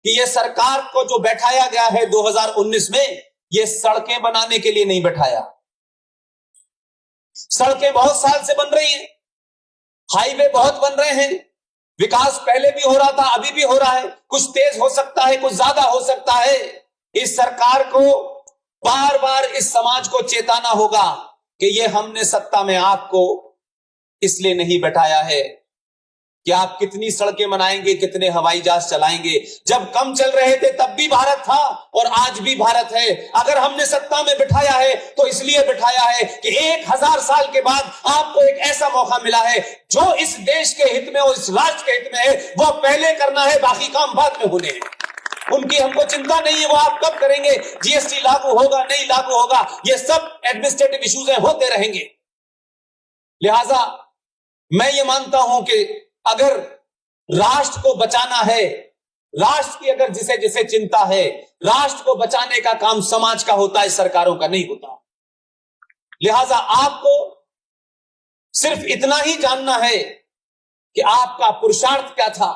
कि ये सरकार को जो बैठाया गया है 2019 में, ये सड़कें बनाने के लिए नहीं बैठाया। सड़कें बहुत साल से बन रही हैं, हाईवे बहुत बन रहे हैं, विकास पहले भी हो रहा था, अभी भी हो रहा है, कुछ तेज हो सकता है, कुछ ज्यादा हो सकता है। इस सरकार को बार बार इस समाज को चेताना होगा कि ये हमने सत्ता में आपको इसलिए नहीं बैठाया है कि आप कितनी सड़कें बनाएंगे, कितने हवाई जहाज चलाएंगे। जब कम चल रहे थे तब भी भारत था और आज भी भारत है। अगर हमने सत्ता में बिठाया है तो इसलिए बिठाया है कि 1000 साल के बाद आपको एक ऐसा मौका मिला है जो इस देश के हित में और इस राष्ट्र के हित में है, वो पहले करना है, बाकी काम बाद में होने हैं। उनकी हमको चिंता नहीं है, वो आप कब करेंगे, जीएसटी लागू होगा नहीं लागू होगा, ये सब एडमिनिस्ट्रेटिव इश्यूज होते रहेंगे। लिहाजा मैं ये मानता हूं कि अगर राष्ट्र को बचाना है, राष्ट्र की अगर जिसे जिसे चिंता है, राष्ट्र को बचाने का काम समाज का होता है, सरकारों का नहीं होता। लिहाजा आपको सिर्फ इतना ही जानना है कि आपका पुरुषार्थ क्या था,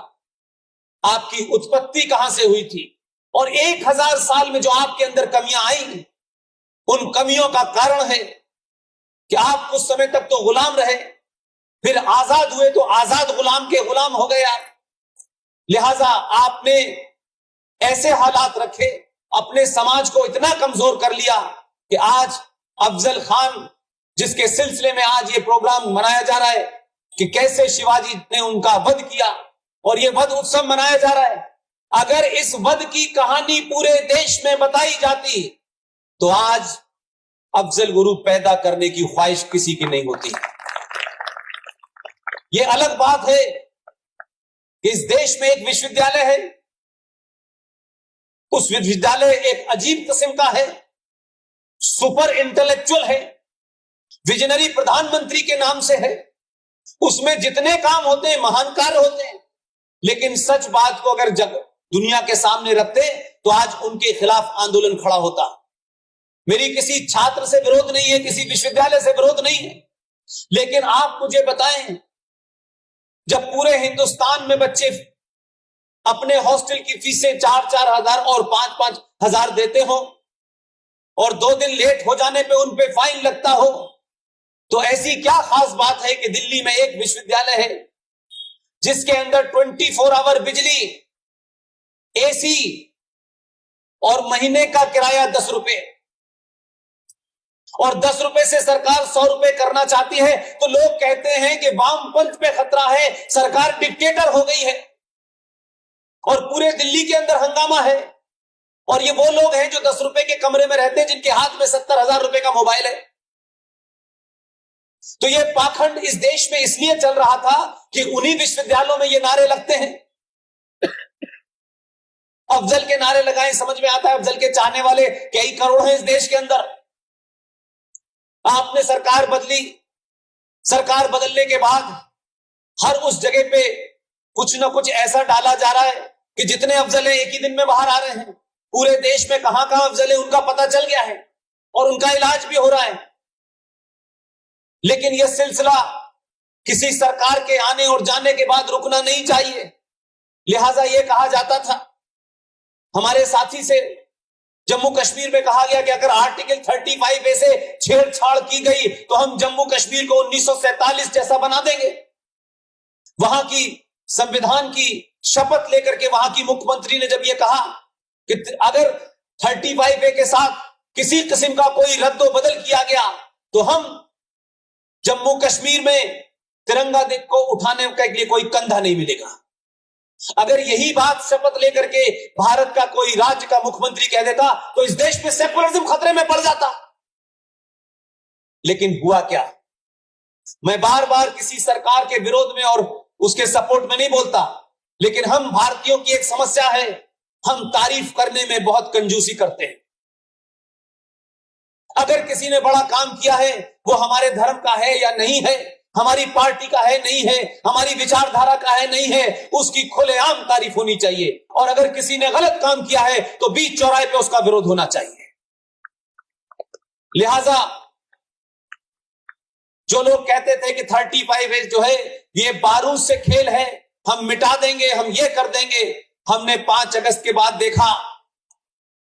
आपकी उत्पत्ति कहां से हुई थी, और 1000 साल में जो आपके अंदर कमियां आई, उन कमियों का कारण है कि आप कुछ समय तक तो गुलाम रहे, फिर आजाद हुए तो आजाद गुलाम के गुलाम हो गए आप। लिहाजा आपने ऐसे हालात रखे, अपने समाज को इतना कमजोर कर लिया कि आज अफजल खान, जिसके सिलसिले में आज ये प्रोग्राम मनाया जा रहा है कि कैसे शिवाजी ने उनका वध किया और ये वध उत्सव मनाया जा रहा है, अगर इस वध की कहानी पूरे देश में बताई जाती तो आज अफजल गुरु पैदा करने की ख्वाहिश किसी की नहीं होती। ये अलग बात है कि इस देश में एक विश्वविद्यालय है, उस विश्वविद्यालय एक अजीब किस्म का है, सुपर इंटेलेक्चुअल है, विजनरी प्रधानमंत्री के नाम से है, उसमें जितने काम होते हैं महान कार्य होते हैं, लेकिन सच बात को अगर दुनिया के सामने रखते तो आज उनके खिलाफ आंदोलन खड़ा होता। मेरी किसी छात्र से विरोध नहीं है, किसी विश्वविद्यालय से विरोध नहीं है, लेकिन आप मुझे बताएं, जब पूरे हिंदुस्तान में बच्चे अपने हॉस्टल की फीसें 4-4 हजार और 5-5 हजार देते हो और 2 दिन लेट हो जाने पे उन पे फाइन लगता हो, तो ऐसी क्या खास बात है कि दिल्ली में एक विश्वविद्यालय है जिसके अंदर 24 आवर बिजली, एसी और महीने का किराया 10 रुपए, और 10 रुपए से सरकार 100 रुपए करना चाहती है तो लोग कहते हैं कि वामपंथ पे खतरा है, सरकार डिक्टेटर हो गई है, और पूरे दिल्ली के अंदर हंगामा है। और ये वो लोग हैं जो 10 रुपए के कमरे में रहते हैं, जिनके हाथ में 70,000 रुपए का मोबाइल है। तो ये पाखंड इस देश में इसलिए चल रहा था कि उन्हीं विश्वविद्यालयों में ये नारे लगते हैं। अफजल के नारे लगाएं, समझ में आता है अफजल के चाहने वाले कई करोड़ हैं इस देश के अंदर। आपने सरकार बदली, सरकार बदलने के बाद हर उस जगह पे कुछ ना कुछ ऐसा डाला जा रहा है कि जितने अफजल हैं एक ही दिन में बाहर आ रहे हैं। पूरे देश में कहां कहां अफजल है उनका पता चल गया है और उनका इलाज भी हो रहा है। लेकिन यह सिलसिला किसी सरकार के आने और जाने के बाद रुकना नहीं चाहिए। लिहाजा यह कहा जाता था हमारे साथी से, जम्मू कश्मीर में कहा गया कि अगर आर्टिकल 35A से छेड़छाड़ की गई तो हम जम्मू कश्मीर को 1947 जैसा बना देंगे। वहां की संविधान की शपथ लेकर के वहां की मुख्यमंत्री ने जब यह कहा कि अगर 35A के साथ किसी किस्म का कोई रद्दो बदल किया गया तो हम जम्मू कश्मीर में तिरंगा को उठाने के लिए कोई कंधा नहीं मिलेगा। अगर यही बात शपथ लेकर के भारत का कोई राज्य का मुख्यमंत्री कह देता तो इस देश में सेकुलरिज्म खतरे में पड़ जाता। लेकिन हुआ क्या? मैं बार बार किसी सरकार के विरोध में और उसके सपोर्ट में नहीं बोलता, लेकिन हम भारतीयों की एक समस्या है, हम तारीफ करने में बहुत कंजूसी करते हैं। अगर किसी ने बड़ा काम किया है वो हमारे धर्म का है या नहीं है, हमारी पार्टी का है नहीं है, हमारी विचारधारा का है नहीं है, उसकी खुलेआम तारीफ होनी चाहिए। और अगर किसी ने गलत काम किया है तो बीच चौराहे पे उसका विरोध होना चाहिए। लिहाजा जो लोग कहते थे कि 35A जो है ये बारूद से खेल है, हम मिटा देंगे, हम ये कर देंगे, हमने 5 अगस्त के बाद देखा,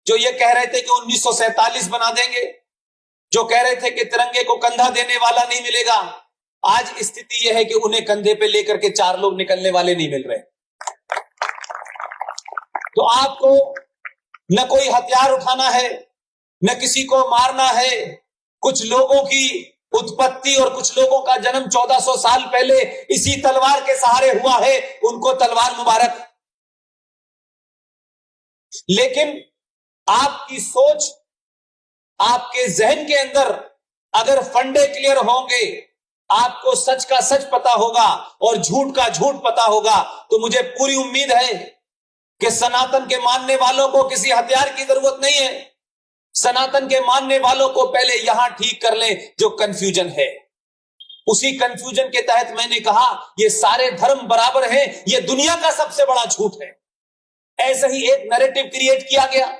जो ये कह रहे थे कि 1947 बना देंगे, जो कह रहे थे कि तिरंगे को कंधा देने वाला नहीं मिलेगा, आज स्थिति यह है कि उन्हें कंधे पे लेकर के 4 लोग निकलने वाले नहीं मिल रहे। तो आपको न कोई हथियार उठाना है, न किसी को मारना है। कुछ लोगों की उत्पत्ति और कुछ लोगों का जन्म 1400 साल पहले इसी तलवार के सहारे हुआ है, उनको तलवार मुबारक। लेकिन आपकी सोच, आपके जहन के अंदर अगर फंडे क्लियर होंगे, आपको सच का सच पता होगा और झूठ का झूठ पता होगा, तो मुझे पूरी उम्मीद है कि सनातन के मानने वालों को किसी हथियार की जरूरत नहीं है। सनातन के मानने वालों को पहले यहां ठीक कर लें जो कंफ्यूजन है। उसी कंफ्यूजन के तहत मैंने कहा ये सारे धर्म बराबर हैं, ये दुनिया का सबसे बड़ा झूठ है। ऐसा ही एक नैरेटिव क्रिएट किया गया,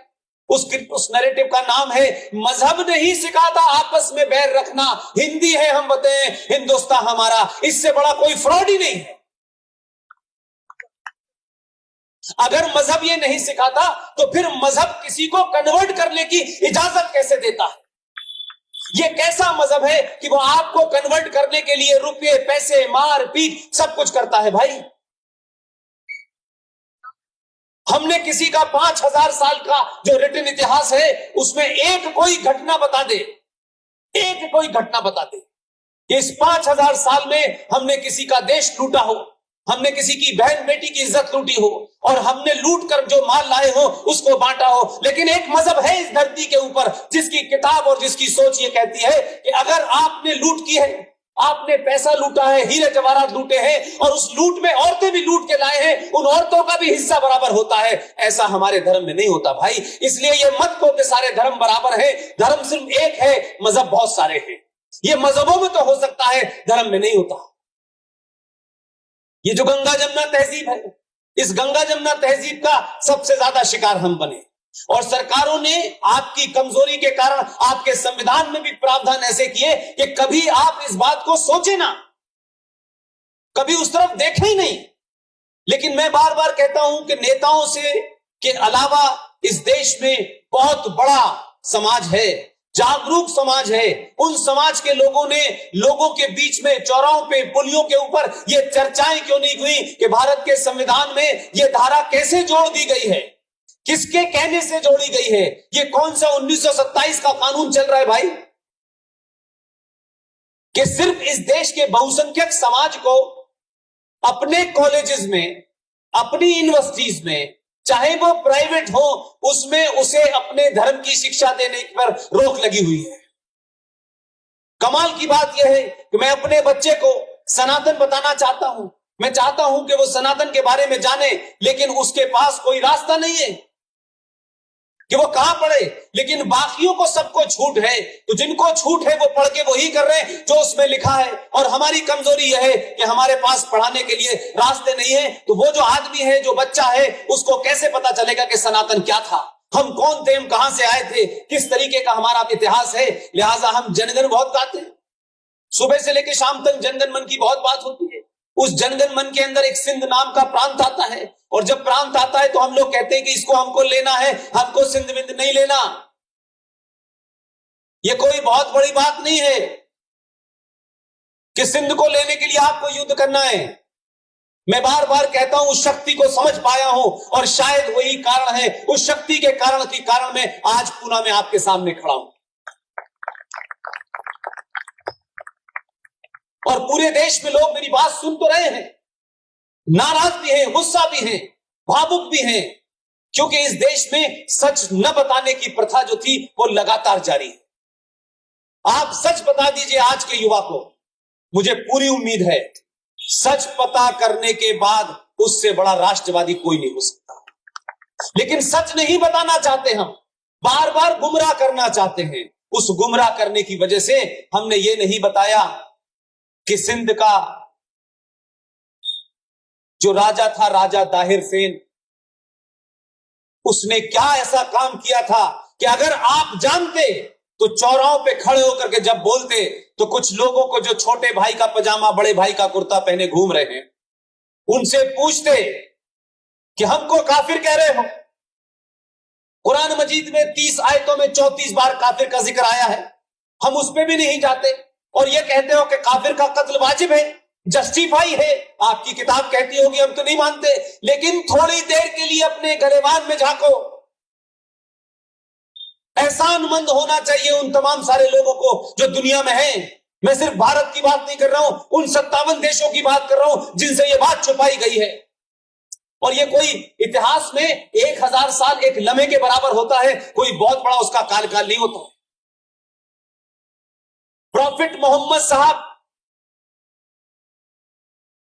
उस नैरेटिव का नाम है मजहब नहीं सिखाता आपस में बैर रखना, हिंदी है हम बताएं, हिंदुस्तान हमारा। इससे बड़ा कोई फ्रॉड ही नहीं है। अगर मजहब ये नहीं सिखाता तो फिर मजहब किसी को कन्वर्ट करने की इजाजत कैसे देता है? ये कैसा मजहब है कि वो आपको कन्वर्ट करने के लिए रुपये, पैसे, मार पीट सब कुछ करता है? भाई, हमने किसी का 5000 साल का जो रिटन इतिहास है उसमें एक कोई घटना बता दे, एक कोई घटना बता दे इस 5000 साल में हमने किसी का देश लूटा हो, हमने किसी की बहन बेटी की इज्जत लूटी हो और हमने लूट कर जो माल लाए हो उसको बांटा हो। लेकिन एक मजहब है इस धरती के ऊपर जिसकी किताब और जिसकी सोच ये कहती है कि अगर आपने लूट की है, आपने पैसा लूटा है, हीरे जवाहरात लूटे हैं और उस लूट में औरतें भी लूट के लाए हैं, उन औरतों का भी हिस्सा बराबर होता है। ऐसा हमारे धर्म में नहीं होता भाई। इसलिए ये मत को कि सारे धर्म बराबर है, धर्म सिर्फ एक है, मजहब बहुत सारे हैं। ये मजहबों में तो हो सकता है, धर्म में नहीं होता। ये जो गंगा जमुना तहजीब है, इस गंगा जमुना तहजीब का सबसे ज्यादा शिकार हम बने और सरकारों ने आपकी कमजोरी के कारण आपके संविधान में भी प्रावधान ऐसे किए कि कभी आप इस बात को सोचे ना, कभी उस तरफ देखे ही नहीं। लेकिन मैं बार बार कहता हूं कि नेताओं से के अलावा इस देश में बहुत बड़ा समाज है, जागरूक समाज है। उन समाज के लोगों ने लोगों के बीच में चौराहों पे, पुलियों के ऊपर ये चर्चाएं क्यों नहीं हुई कि भारत के संविधान में ये धारा कैसे जोड़ दी गई है, किसके कहने से जोड़ी गई है? ये कौन सा 1927 का कानून चल रहा है भाई कि सिर्फ इस देश के बहुसंख्यक समाज को अपने कॉलेजेस में, अपनी यूनिवर्सिटीज में, चाहे वो प्राइवेट हो, उसमें उसे अपने धर्म की शिक्षा देने पर रोक लगी हुई है। कमाल की बात यह है कि मैं अपने बच्चे को सनातन बताना चाहता हूं, मैं चाहता हूं कि वो सनातन के बारे में जाने, लेकिन उसके पास कोई रास्ता नहीं है कि वो कहां पढ़े। लेकिन बाकियों को सबको छूट है, तो जिनको छूट है वो पढ़ के वही कर रहे हैं जो उसमें लिखा है। और हमारी कमजोरी यह है कि हमारे पास पढ़ाने के लिए रास्ते नहीं है। तो वो जो आदमी है, जो बच्चा है, उसको कैसे पता चलेगा कि सनातन क्या था, हम कौन थे, हम कहां से आए थे, किस तरीके का हमारा इतिहास है। लिहाजा हम जनगण बहुत गाते हैं, सुबह से लेकर शाम तक जनगण मन की बहुत बात होती है। उस जनगण मन के अंदर एक सिंध नाम का प्रांत आता है और जब प्रांत आता है तो हम लोग कहते हैं कि इसको हमको लेना है, हमको सिंध विंध नहीं लेना। यह कोई बहुत बड़ी बात नहीं है कि सिंध को लेने के लिए आपको युद्ध करना है। मैं बार बार कहता हूं उस शक्ति को समझ पाया हूं और शायद वही कारण है, उस शक्ति के कारण मैं आज पूना में आपके सामने खड़ा हूं और पूरे देश में लोग मेरी बात सुन तो रहे हैं, नाराज भी हैं, गुस्सा भी हैं, भावुक भी हैं, क्योंकि इस देश में सच न बताने की प्रथा जो थी वो लगातार जारी है। आप सच बता दीजिए आज के युवा को, मुझे पूरी उम्मीद है सच पता करने के बाद उससे बड़ा राष्ट्रवादी कोई नहीं हो सकता। लेकिन सच नहीं बताना चाहते, हम बार बार गुमराह करना चाहते हैं। उस गुमराह करने की वजह से हमने ये नहीं बताया कि सिंध का जो राजा था, राजा दाहिर सेन, उसने क्या ऐसा काम किया था कि अगर आप जानते तो चौराहों पे खड़े होकर के जब बोलते तो कुछ लोगों को जो छोटे भाई का पजामा, बड़े भाई का कुर्ता पहने घूम रहे हैं, उनसे पूछते कि हमको काफिर कह रहे हो। कुरान मजीद में 30 आयतों में 34 बार काफिर का जिक्र आया है, हम उस पे भी नहीं जाते और ये कहते हो कि काफिर का कत्ल वाजिब है, जस्टिफाई है। आपकी किताब कहती होगी, हम तो नहीं मानते, लेकिन थोड़ी देर के लिए अपने गलेबान में झांको। एहसानमंद होना चाहिए उन तमाम सारे लोगों को जो दुनिया में हैं। मैं सिर्फ भारत की बात नहीं कर रहा हूं, उन 57 देशों की बात कर रहा हूं जिनसे यह बात छुपाई गई है। और ये कोई इतिहास में 1000 साल एक लम्हे के बराबर होता है, कोई बहुत बड़ा उसका काल नहीं होता। प्रॉफिट मोहम्मद साहब,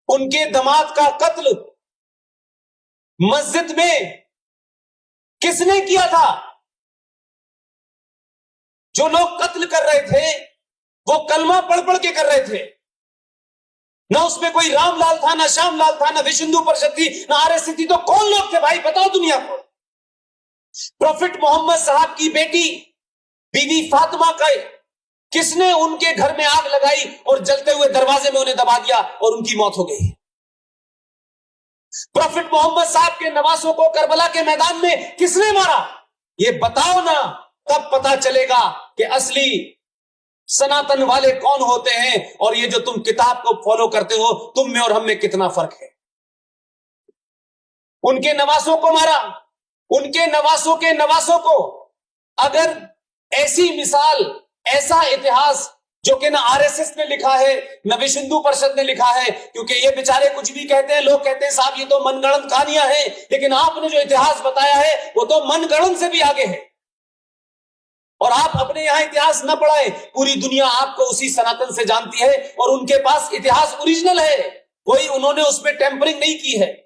उनके दामाद का कत्ल मस्जिद में किसने किया था? जो लोग कत्ल कर रहे थे वो कलमा पढ़ पढ़ के कर रहे थे। ना उसमें कोई रामलाल था, ना श्यामलाल था, ना विश्व हिंदू परिषद थी, ना आरएसएस थी। तो कौन लोग थे भाई, बताओ दुनिया को। प्रॉफिट मोहम्मद साहब की बेटी बीवी फातिमा का किसने उनके घर में आग लगाई और जलते हुए दरवाजे में उन्हें दबा दिया और उनकी मौत हो गई। प्रॉफिट मोहम्मद साहब के नवासों को करबला के मैदान में किसने मारा? ये बताओ ना, तब पता चलेगा कि असली सनातन वाले कौन होते हैं और ये जो तुम किताब को फॉलो करते हो, तुम में और हम में कितना फर्क है। उनके नवासों को मारा, उनके नवासों के नवासों को। अगर ऐसी मिसाल, ऐसा इतिहास जो कि ना आरएसएस ने लिखा है, ना विश्व हिंदू परिषद ने लिखा है, क्योंकि ये बेचारे कुछ भी कहते हैं, लोग कहते हैं साहब ये तो मनगढ़ंत कहानियां हैं, लेकिन आपने जो इतिहास बताया है वो तो मनगढ़ंत से भी आगे है। और आप अपने यहां इतिहास न पढ़ाएं, पूरी दुनिया आपको उसी सनातन से जानती है और उनके पास इतिहास ओरिजिनल है, कोई उन्होंने उसमें टेम्परिंग नहीं की है।